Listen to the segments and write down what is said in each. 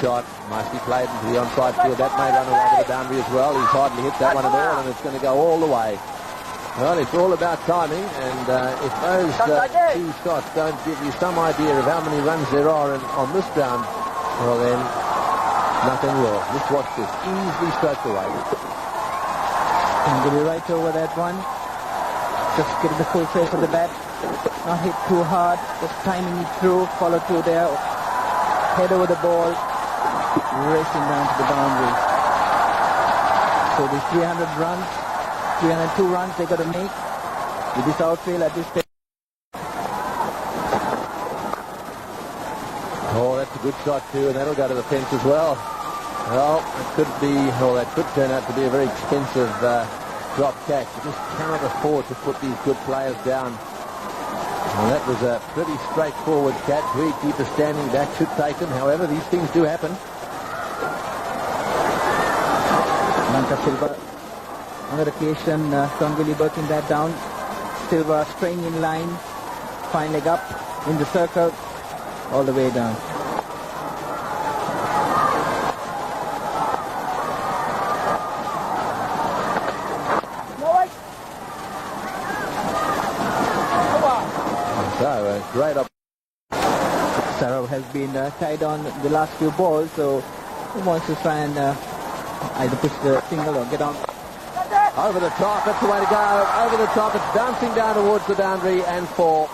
shot. Nicely played into the onside field. That may run away to the boundary as well. He's hardly hit that one at all, and it's going to go all the way. Well, it's all about timing, and if those two shots don't give you some idea of how many runs there are on this ground, well then, nothing will. Just watch this. Easily stroked away. And get it right over that one. Just get the full face of the bat. Not hit too hard. Just timing it through. Follow through there. Head over the ball. Racing down to the boundary. So these 300 runs. 302 runs they got to make with this outfield at this stage. Oh, that's a good shot too, and that'll go to the fence as well. Well, it could be, or that could turn out to be a very expensive drop catch. You just cannot afford to put these good players down. Well, that was a pretty straightforward catch. Keeper standing back should take him. However, these things do happen. Lanka Silva. Another occasion, Ganguly working that down. Silva straying in line, fine leg up in the circle, all the way down. So, great up. Sarab has been tied on the last few balls, so he wants to try and either push the single or get on. Over the top, that's the way to go. Over the top, it's bouncing down towards the boundary and four.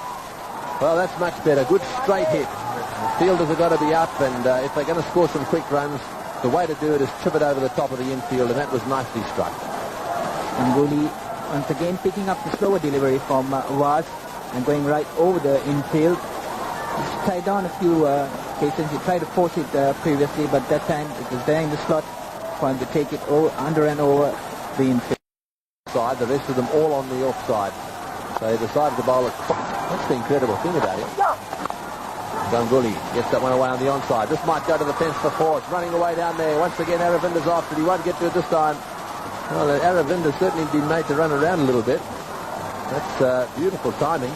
Well, that's much better. Good straight hit. The fielders have got to be up, and if they're going to score some quick runs, the way to do it is chip it over the top of the infield, and that was nicely struck. Ganguly once again picking up the slower delivery from Vaz and going right over the infield. He's tied on a few cases. He tried to force it previously, but that time it was there in the slot for him to take it under and over the infield. The rest of them all on the offside. So he decided to bowl it. That's the incredible thing about him. Ganguly gets that one away on the onside. This might go to the fence for four. It's running away down there. Once again, Aravinda's after it. He won't get to it this time. Well, Aravinda's certainly been made to run around a little bit. That's beautiful timing.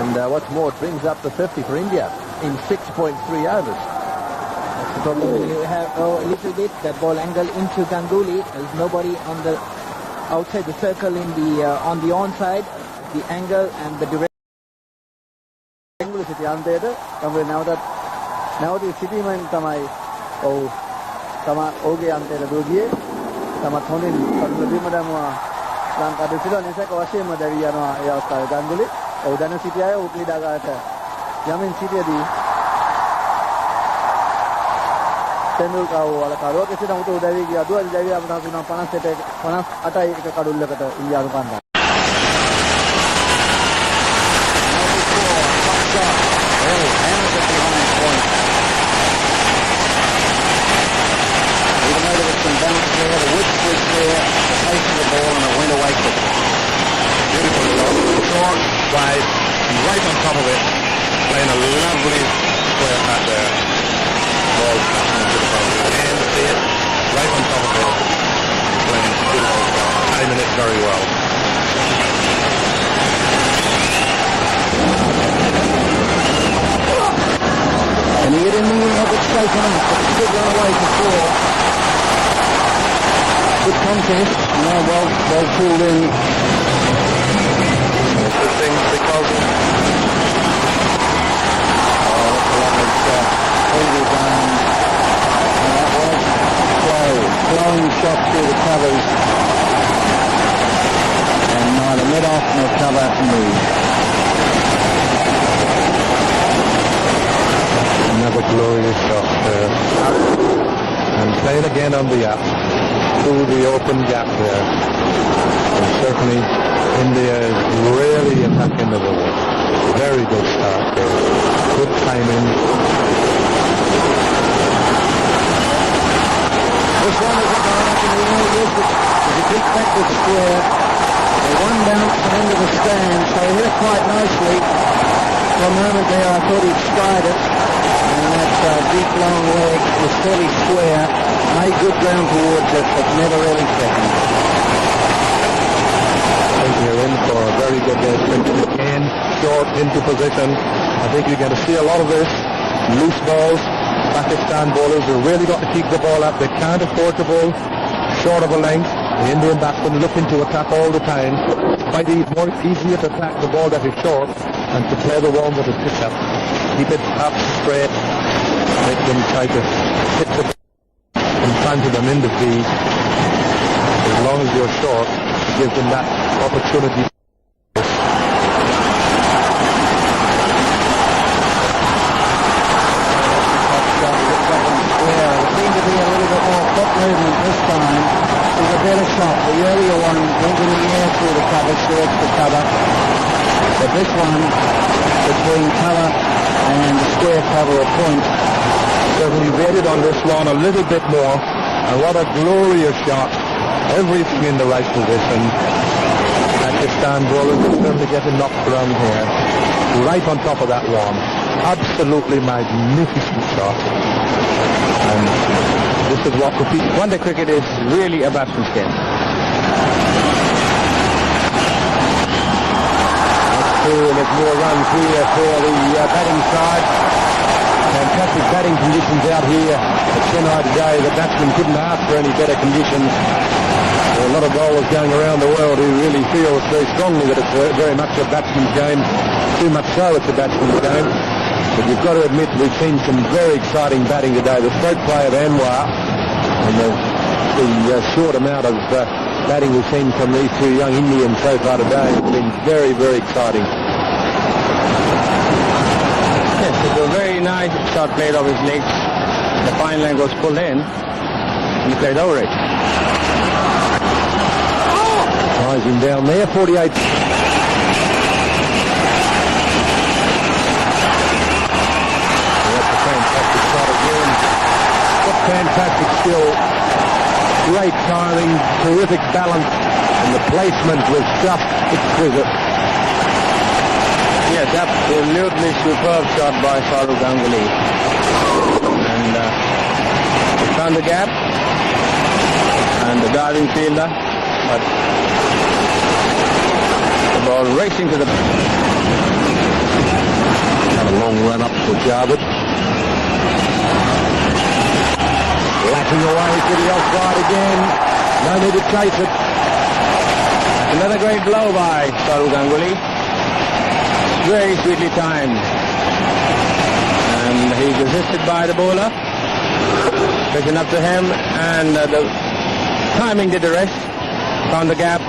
And what's more, it brings up the 50 for India in 6.3 overs. That's the problem. You have a little bit that ball angle into Ganguly. There's nobody on the outside the circle in the on the onside. The angle and the direction. Now the city man tamai tama oge antera dogie tama thonin parlodi madamwa Lanka desila nisa kawashe madari yana ya sta Ganguly dana city ay ukli daga ta yamin city di Tendulkar wala karo kesi na utu udari gya dua jadi apna suna 58 එක කඩුල්ලකට ඉන්දියානු කණ්ඩායම Wide, right on top of it, playing a lovely square shot there. Ball passing into the boundary. And see it, right on top of it, playing beautiful shot, timing it very well. And he hit in the air, but straight on up, but it's a good run away for four. Good contest, now well pulled in. Things because that's a lovely shot. Eagle down. And that was flowing shot through the covers. And neither mid-off nor cover moved. another glorious shot there. And playing again on the gap, through the open gap there. And certainly India is really attacking the ball. Very good start there. Good timing. This one is a ball up in the air. There's a deep backward square. The one bounced into the stand, so he hit it quite nicely. For a moment there I thought he'd stride it. And that deep long leg was fairly square. Made good ground towards it, but never really second. I think you're in for a very good day. Again, short into position. I think you're going to see a lot of this. Loose balls. Pakistan bowlers have really got to keep the ball up. They can't afford to bowl short of a length. The Indian batsmen looking to attack all the time. Might be more easier to attack the ball that is short and to play the one that is picked up. Keep it up straight. Make them try to hit the ball in front of them in the field. As long as you're short, it gives them that opportunity. Movement this time is a better shot. The earlier one went in the air through the cover, towards the cover. But this one, between cover and the square cover or point, Certainly waited on this one a little bit more. And what a glorious shot. Everything in the right position. Pakistan bowlers are certainly getting knocked around here. Right on top of that one. Absolutely magnificent shot. And this is what one-day cricket is really a batsman's game. That's true, and there's more runs here for the batting side. Fantastic batting conditions out here at Chennai today. The batsmen couldn't ask for any better conditions. There are a lot of bowlers going around the world who really feel very strongly that it's very much a batsman's game. Too much so it's a batsman's game. But you've got to admit we've seen some very exciting batting today. The stroke play of Anwar and the short amount of batting we've seen from these two young Indians so far today has been very, very exciting. yes, it was a very nice shot played off his legs. The fine leg was pulled in and he played over it. Rising down there, 48. Fantastic shot again. What fantastic skill. Great timing, terrific balance, and the placement was just exquisite. Yes, absolutely superb shot by Sourav Ganguly. And he found the gap and the diving fielder, but the ball racing to the... Had a long run up for Javed. Lacking away to the offside again. No need to chase it. Another great blow by Sourav Ganguly. Very sweetly timed. And he's assisted by the bowler. Pitching up to him, and the timing did the rest. Found the gap.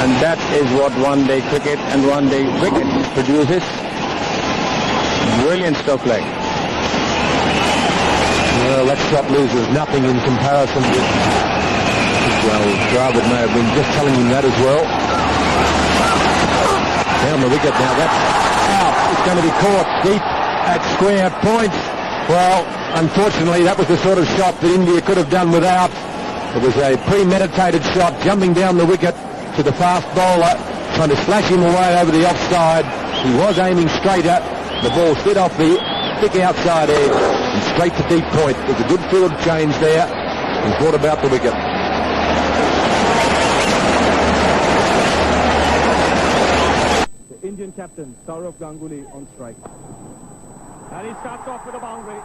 And that is what one-day cricket and one-day wicket produces. Brilliant stroke leg. Well, that shot loses nothing in comparison with... Well, Dravid may have been just telling him that as well. Down the wicket now, that's out. It's going to be caught deep at square point. Well, unfortunately, that was the sort of shot that India could have done without. It was a premeditated shot, jumping down the wicket to the fast bowler, trying to slash him away over the offside. He was aiming straight at. The ball slid off the thick outside edge and straight to deep point. There's a good field change there and brought about the wicket. The Indian captain, Sourav Ganguly, on strike. And he starts off with a boundary.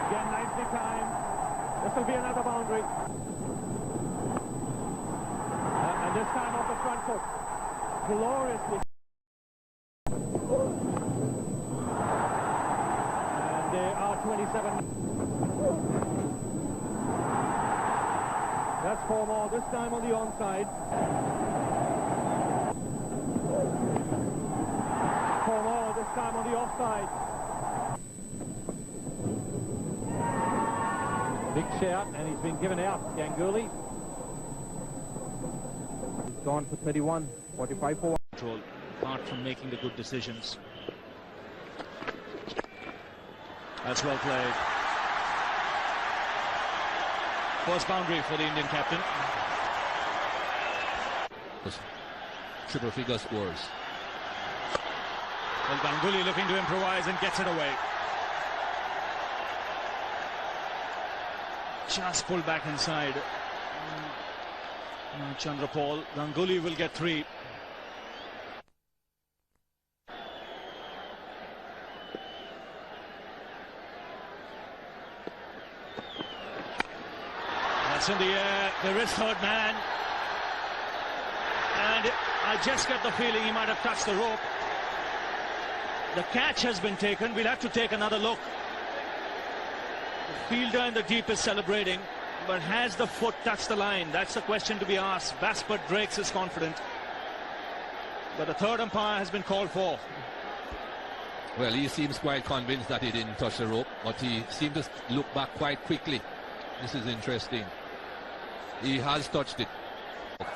Again, nicely timed. This will be another boundary. And this time off the front foot. Gloriously. And there are 27. That's 4 more, this time on the onside. 4 more, this time on the offside. Big shout, and he's been given out, Ganguly. He's gone for 31, 45 for 1. Control, apart from making the good decisions. That's well played. First boundary for the Indian captain. Triple figure scores. Well, Ganguly looking to improvise and gets it away. Just pulled back inside. Now Chandrapal. Ganguly will get 3. That's in the air. There is third man. And I just get the feeling he might have touched the rope. The catch has been taken. We'll have to take another look. The fielder in the deep is celebrating. But has the foot touched the line? That's the question to be asked. Baspert Drakes is confident. But the third umpire has been called for. Well, he seems quite convinced that he didn't touch the rope, but he seemed to look back quite quickly. This is interesting. He has touched it.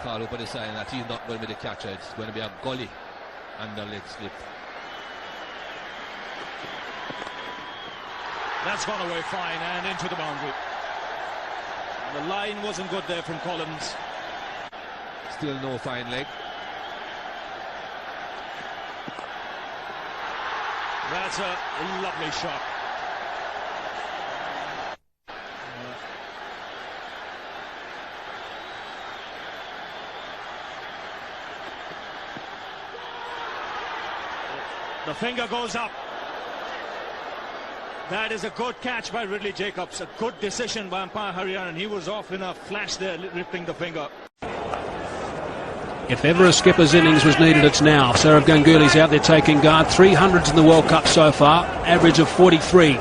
Carlo put a sign that he's not going to be the catcher. It's going to be a gully and a leg slip. That's gone away fine and into the boundary. The line wasn't good there from Collins. Still no fine leg. That's a lovely shot. The finger goes up. That is a good catch by Ridley Jacobs. A good decision by umpire Hariharan. He was off in a flash there, lifting the finger. If ever a skipper's innings was needed, it's now. Sourav Ganguly's out there taking guard. 300s in the World Cup so far. Average of 43. It's a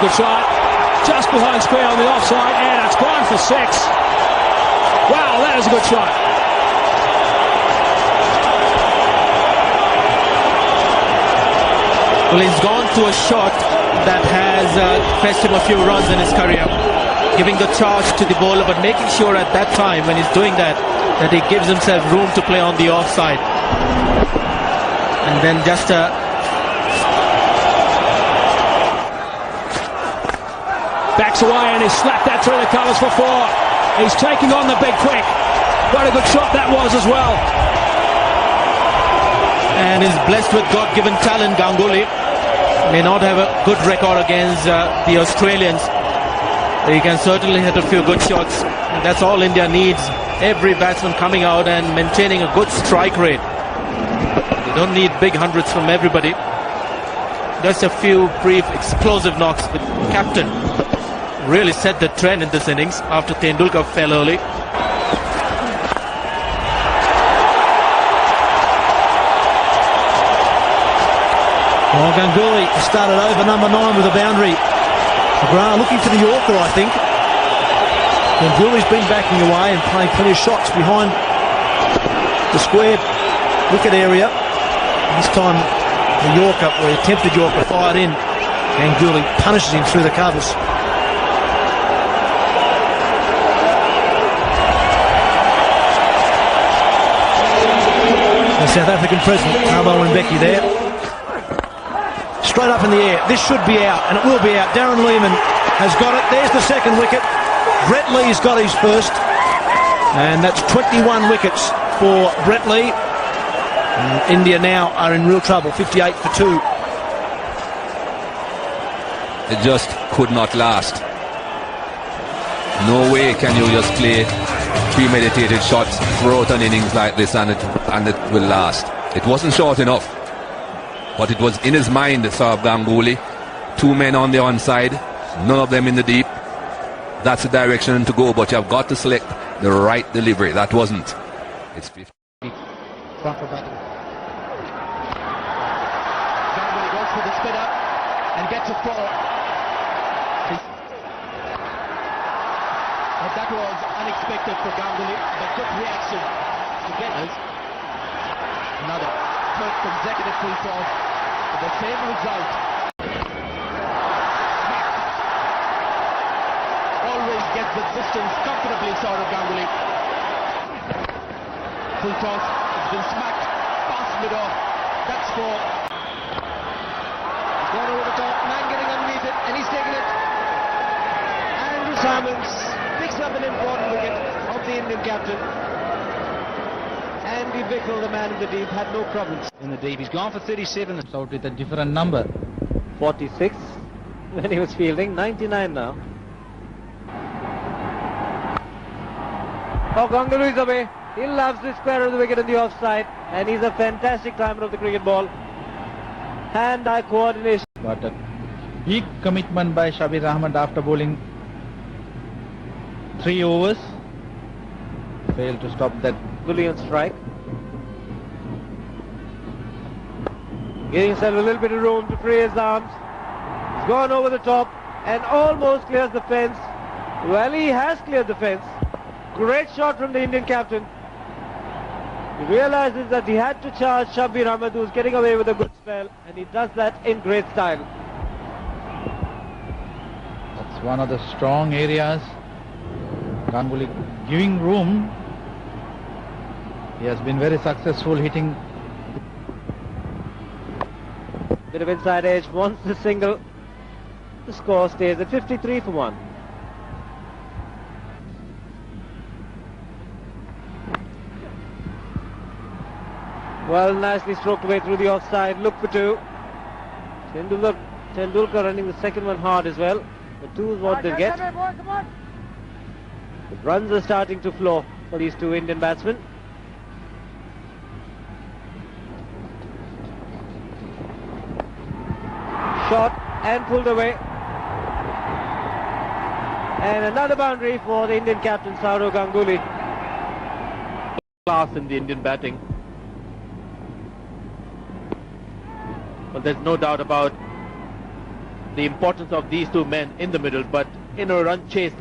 good shot. Just behind square on the offside. And it's gone for 6. Wow, that is a good shot. Well, he's gone to a shot that has fetched him a few runs in his career. Giving the charge to the bowler, but making sure at that time when he's doing that he gives himself room to play on the offside. And then just backs away and he slapped that through the covers for 4. He's taking on the big quick. What a good shot that was as well. And is blessed with God-given talent. Ganguly may not have a good record against the Australians. He can certainly hit a few good shots. And that's all India needs. Every batsman coming out and maintaining a good strike rate. They don't need big hundreds from everybody. Just a few brief explosive knocks. The captain really set the trend in this innings after Tendulkar fell early. Well, Ganguly started over number 9 with a boundary. McGrath looking for the Yorker, I think. Ganguly's been backing away and playing plenty of shots behind the square wicket area. This time the Yorker, or the attempted Yorker, fired in. Ganguly punishes him through the covers. The South African president, Thabo Mbeki there. Straight up in the air. This should be out, and it will be out. Darren Lehmann has got it. There's the second wicket. Brett Lee's got his first. And that's 21 wickets for Brett Lee. And India now are in real trouble. 58 for 2. It just could not last. No way can you just play premeditated shots throughout an innings like this and it will last. It wasn't short enough. But it was in his mind, Sourav Ganguly. 2 men on the onside, none of them in the deep. That's the direction to go, but you've got to select the right delivery. That wasn't. It's 50. Ganguly goes for the spinner and gets it 4. But that was unexpected for Ganguly, but good reaction to get us. Another third consecutive full toss. The same result. Always gets the distance comfortably, Sourav Ganguly. Full toss, it's been smacked, past mid-off. That's 4. Gone over the top, man getting underneath it, and he's taken it. Andrew Simons picks up an important wicket of the Indian captain. Andy Bickle, the man in the deep, had no problems in the deep. He's gone for 37. It's out with a different number. 46 when he was fielding, 99 now. Oh, Ganguly's away. He loves the square of the wicket in the offside, and he's a fantastic timer of the cricket ball. Hand-eye coordination. But Big commitment by Shabir Ahmed after bowling 3 overs. Failed to stop that. Ganguly on strike. Giving himself a little bit of room to free his arms. He's gone over the top and almost clears the fence. Well, he has cleared the fence. Great shot from the Indian captain. He realizes that he had to charge Shabir Ahmed, who's getting away with a good spell, and he does that in great style. That's one of the strong areas. Ganguly giving room. He has been very successful hitting. Bit of inside edge, wants the single. The score stays at 53 for 1. Well, nicely stroked away through the offside. Look for 2. Tendulkar running the second one hard as well. The 2 is what they get. The runs are starting to flow for these 2 Indian batsmen. Shot and pulled away. And another boundary for the Indian captain, Saurav Ganguly. Class in the Indian batting. Well, there's no doubt about the importance of these 2 men in the middle, but in a run chase.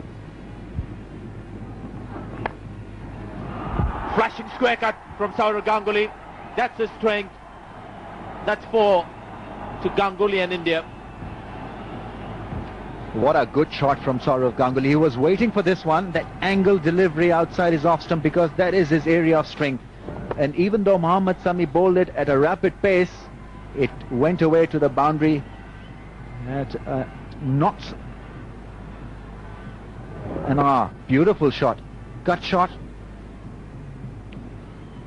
Flashing square cut from Saurav Ganguly. That's his strength. That's 4 to Ganguly and India. What a good shot from Saurav Ganguly. He was waiting for this one, that angle delivery outside his off stump, because that is his area of strength. And even though Mohammad Sami bowled it at a rapid pace, it went away to the boundary at not an beautiful shot. Cut shot.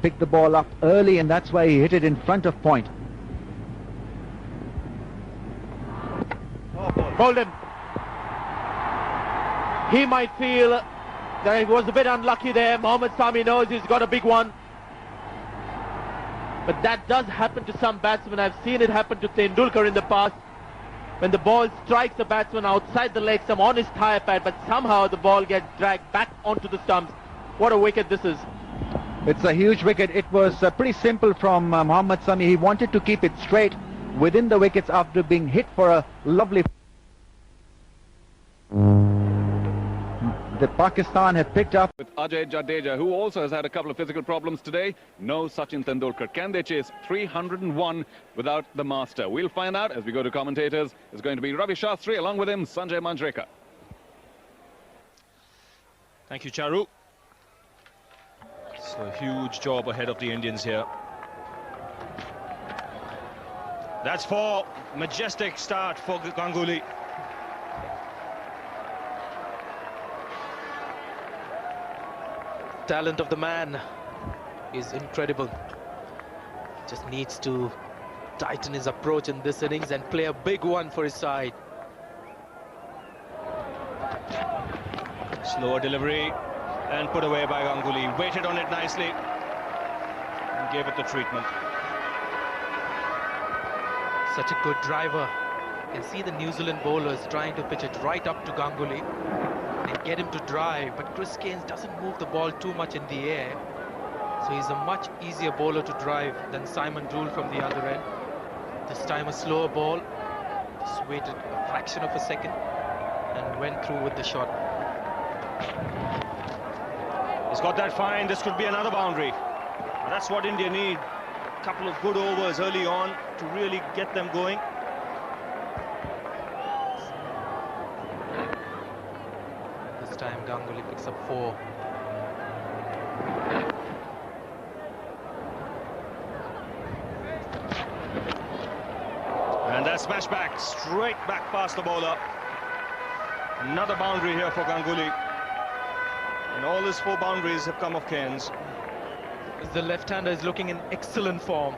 Picked the ball up early, and that's why he hit it in front of point. Bowled him. He might feel that he was a bit unlucky there. Mohammad Sami knows he's got a big one. But that does happen to some batsmen. I've seen it happen to Tendulkar in the past. When the ball strikes the batsman outside the leg stump on his thigh pad, but somehow the ball gets dragged back onto the stumps. What a wicket this is. It's a huge wicket. It was pretty simple from Mohammad Sami. He wanted to keep it straight within the wickets after being hit for a lovely... The Pakistan have picked up with Ajay Jadeja, who also has had a couple of physical problems today. No Sachin Tendulkar. Can they chase 301 without the master? We'll find out as we go to commentators. It's going to be Ravi Shastri, along with him, Sanjay Manjrekar. Thank you, Charu. It's a huge job ahead of the Indians here. That's 4. Majestic start for Ganguly. Talent of the man is incredible. Just needs to tighten his approach in this innings and play a big one for his side. Slower delivery and put away by Ganguly. Waited on it nicely and gave it the treatment. Such a good driver. You can see the New Zealand bowlers trying to pitch it right up to Ganguly and get him to drive, but Chris Gaines doesn't move the ball too much in the air, so he's a much easier bowler to drive than Simon Doull from the other end. This time a slower ball, just waited a fraction of a second and went through with the shot. He's got that fine. This could be another boundary. That's what India need. A couple of good overs early on to really get them going. Time Ganguly picks up 4. And that smash back, straight back past the bowler. Another boundary here for Ganguly. And all his 4 boundaries have come off Cairns. The left-hander is looking in excellent form.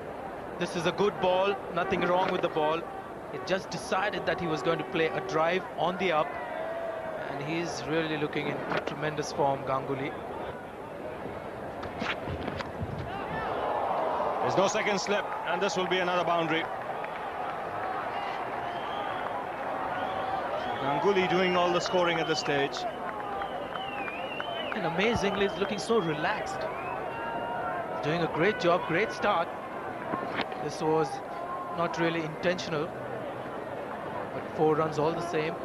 This is a good ball, nothing wrong with the ball. He just decided that he was going to play a drive on the up. And he's really looking in tremendous form, Ganguly. There's no second slip, and this will be another boundary. Ganguly doing all the scoring at this stage. And amazingly, he's looking so relaxed. He's doing a great job, great start. This was not really intentional, but 4 runs all the same.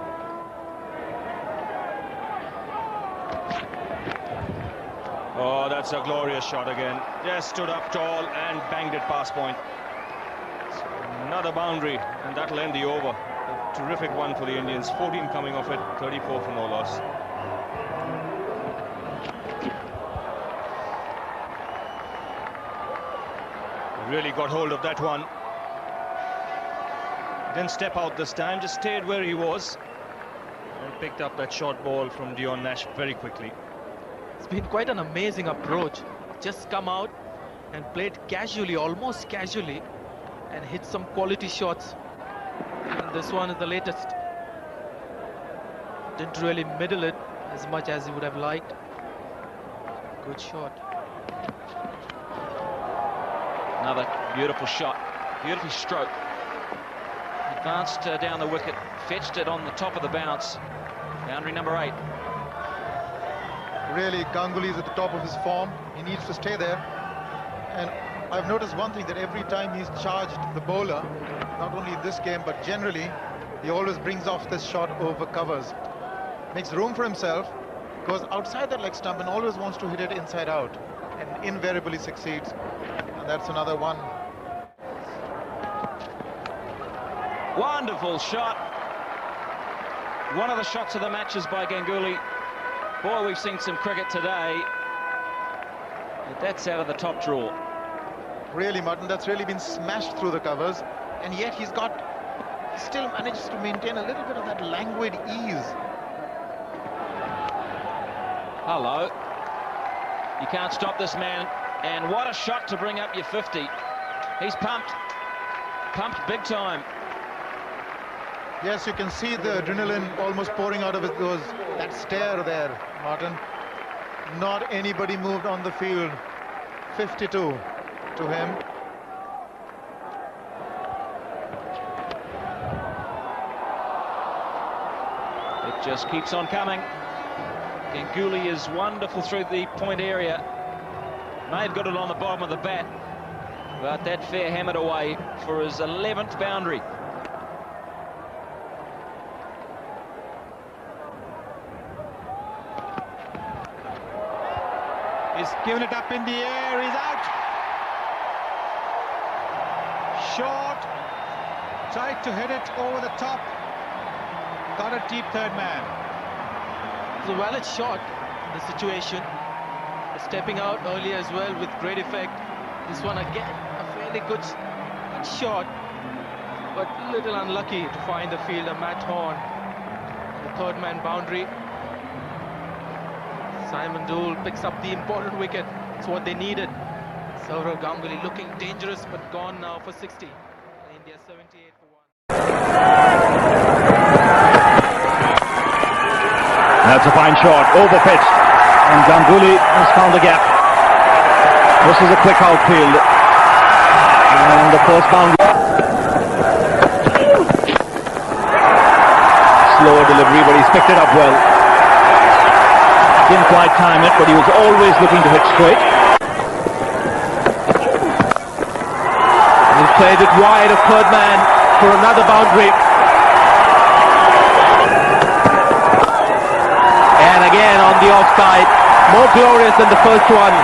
Oh, that's a glorious shot again. Just stood up tall and banged it past point. Another boundary, and that'll end the over. A terrific one for the Indians. 14 coming off it, 34 for no loss. Really got hold of that one. Didn't step out this time, just stayed where he was and picked up that short ball from Dion Nash very quickly. It's been quite an amazing approach. Just come out and played casually, almost casually, and hit some quality shots. And this one is the latest. Didn't really middle it as much as he would have liked. Good shot. Another beautiful shot, beautiful stroke. Advanced down the wicket, fetched it on the top of the bounce. Boundary number 8. Really, Ganguly is at the top of his form. He needs to stay there. And I've noticed one thing, that every time he's charged the bowler, not only in this game, but generally, he always brings off this shot over covers. Makes room for himself, goes outside that leg stump and always wants to hit it inside out, and invariably succeeds. And that's another one. Wonderful shot. One of the shots of the matches by Ganguly. Boy, we've seen some cricket today. But that's out of the top drawer. Really, Martin, that's really been smashed through the covers, and yet he still manages to maintain a little bit of that languid ease. Hello. You can't stop this man. And what a shot to bring up your 50. He's pumped big time. Yes, you can see the adrenaline almost pouring out of that stare there, Martin. Not anybody moved on the field. 52 to him. It just keeps on coming. Ganguly is wonderful through the point area. May have got it on the bottom of the bat, but that fair hammered away for his 11th boundary. He's given it up in the air, he's out. Short, tried to hit it over the top, got a deep third man. It's a valid shot in the situation. Stepping out earlier as well with great effect. This one again, a fairly good shot, but a little unlucky to find the fielder Matt Horn. The third man boundary. Simon Dool picks up the important wicket. It's what they needed. Sourav Ganguly looking dangerous, but gone now for 60. India 78 for 1. That's a fine shot, over pitched, and Ganguly has found the gap. This is a quick outfield, and the first boundary. Slower delivery, but he's picked it up well. Didn't quite time it, but he was always looking to hit straight. He played it wide of third man for another boundary. And again on the offside, more glorious than the first one.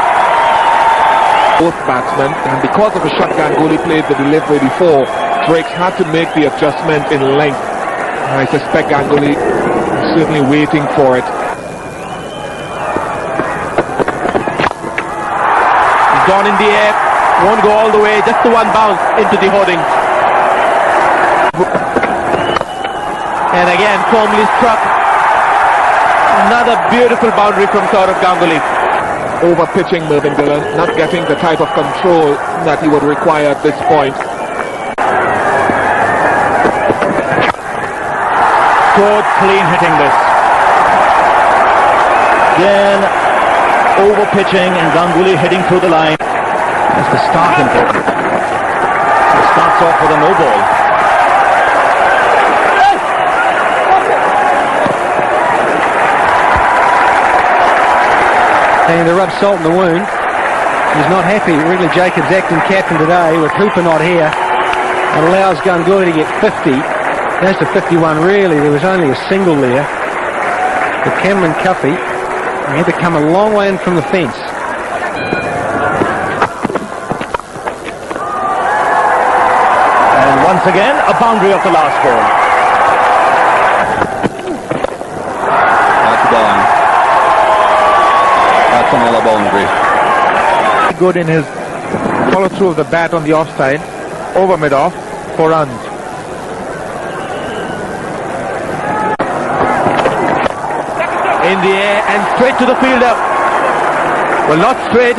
Both batsmen, and because of the shot Ganguly played the delivery before, Drakes had to make the adjustment in length. I suspect Ganguly is certainly waiting for it. Gone in the air, won't go all the way, just the one bounce into the hoarding. And again, firmly struck. Another beautiful boundary from Sourav Ganguly. Over pitching Mervyn Dillon, not getting the type of control that he would require at this point. Good clean hitting this. Then over pitching and Ganguly heading through the line. That's the start important. It starts off with a no ball. And to rub salt in the wound. He's not happy. Really, Jacobs acting captain today with Hooper not here. It allows Ganguly to get 50. Goes to 51 really. There was only a single there. But Cameron Cuffey, he had to come a long way in from the fence. And once again, a boundary of the last ball. That's gone. That's another boundary. Good in his follow through of the bat on the offside, over mid-off, for runs. In the air and straight to the fielder. Well, not straight.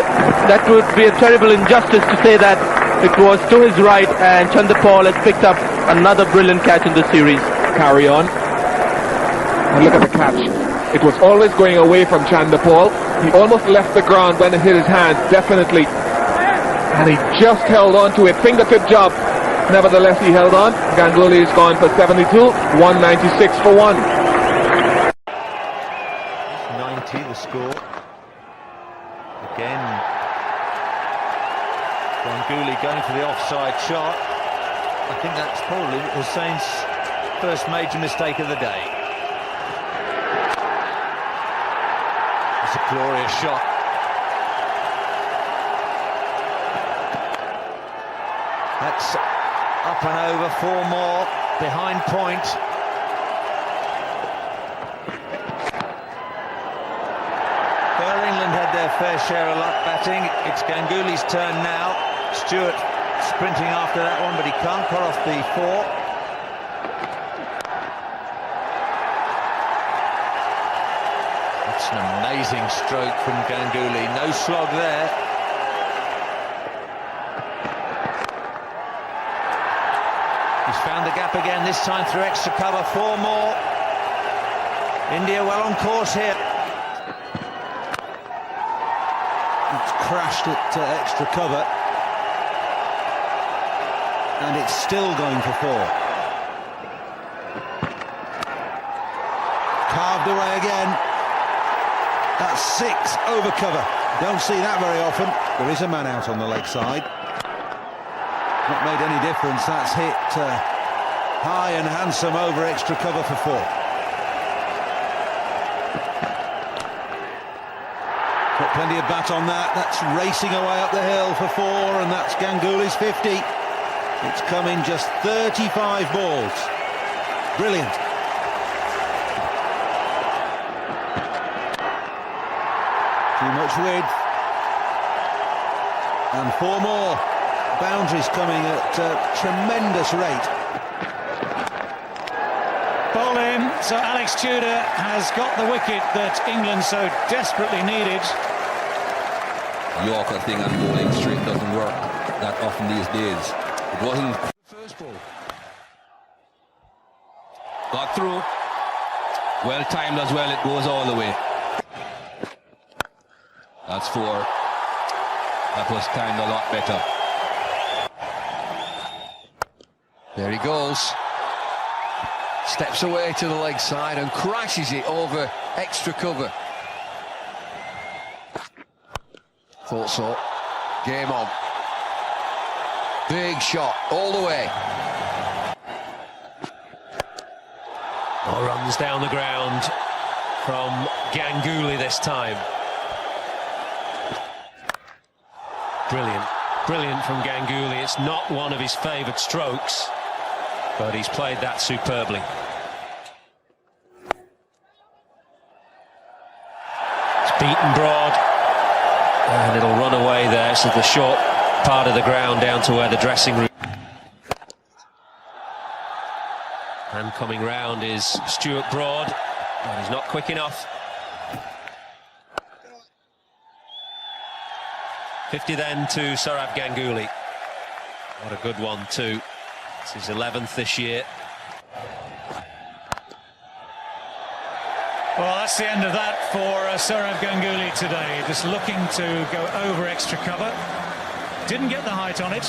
That would be a terrible injustice to say that. It was to his right, and Chanderpaul has picked up another brilliant catch in the series. Carry on. And look at the catch. It was always going away from Chanderpaul. He almost left the ground when it hit his hand, definitely. And he just held on to it. Fingertip job. Nevertheless, he held on. Ganguly is gone for 72. 196 for 1. 90 the score. Again, Ganguly going for the offside shot. I think that's probably Hussein's first major mistake of the day. It's a glorious shot. That's up and over, 4 more behind point. Well, England had their fair share of luck batting. It's Ganguly's turn now. Stewart sprinting after that one, but he can't cut off the 4. That's an amazing stroke from Ganguly. No slog there. He's found the gap again, this time through extra cover. 4 more. India well on course here. It's crashed at extra cover. And it's still going for 4. Carved away again. That's 6 over cover. Don't see that very often. There is a man out on the leg side. Not made any difference. That's hit high and handsome over extra cover for 4. Got plenty of bat on that. That's racing away up the hill for 4, and that's Ganguly's 50. It's come in just 35 balls. Brilliant. Too much width. And 4 more. Boundaries coming at a tremendous rate. Bowl in, so Alex Tudor has got the wicket that England so desperately needed. Yorker thing and bowling straight doesn't work that often these days. It wasn't first ball. Got through. Well timed as well, it goes all the way. That's 4. That was timed a lot better. There he goes. Steps away to the leg side and crashes it over extra cover. Thought so. Game on. Big shot all the way. Oh, runs down the ground from Ganguly this time. Brilliant. Brilliant from Ganguly. It's not one of his favoured strokes, but he's played that superbly. It's beaten broad, and it'll run away there. So the short part of the ground down to where the dressing room. And coming round is Stuart Broad, and he's not quick enough. 50 then to Sourav Ganguly. What a good one too. It's his 11th this year. Well, that's the end of that for Sourav Ganguly today. Just looking to go over extra cover. Didn't get the height on it.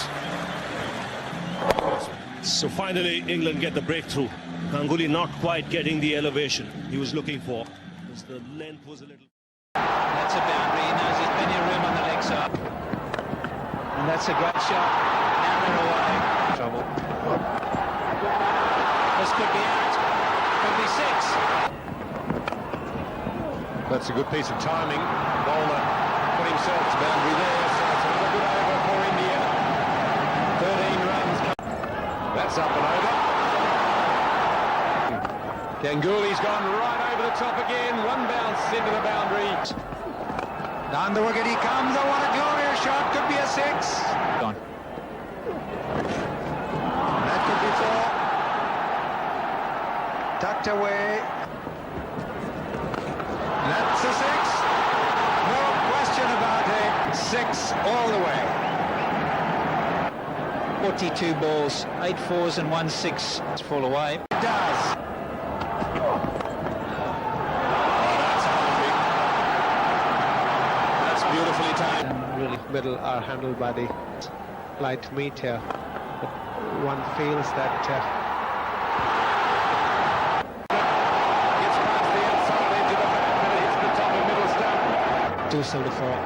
So finally, England get the breakthrough. Ganguly not quite getting the elevation he was looking for, because the length was a little... That's a boundary. He knows there's plenty of room on the leg side. And that's a great shot. Narrow away. Trouble. This could be out. Could be 6. That's a good piece of timing. Bowler put himself to boundary there, so it's another good over for India. 13 runs. That's up and over. Ganguly's gone right over the top again. One bounce into the boundary. Down the wicket he comes. Oh, what a glorious shot. Could be a 6. Gone. That could be 4. Tucked away. That's a 6. No question about it. 6 all the way. 42 balls, 8 4s and 1 6. It's fall away. It does. That's beautifully timed. Really middle are handled by the light meteor, but one feels that Gets past the outside edge of the bat, but it hits the top of middle stump. 274.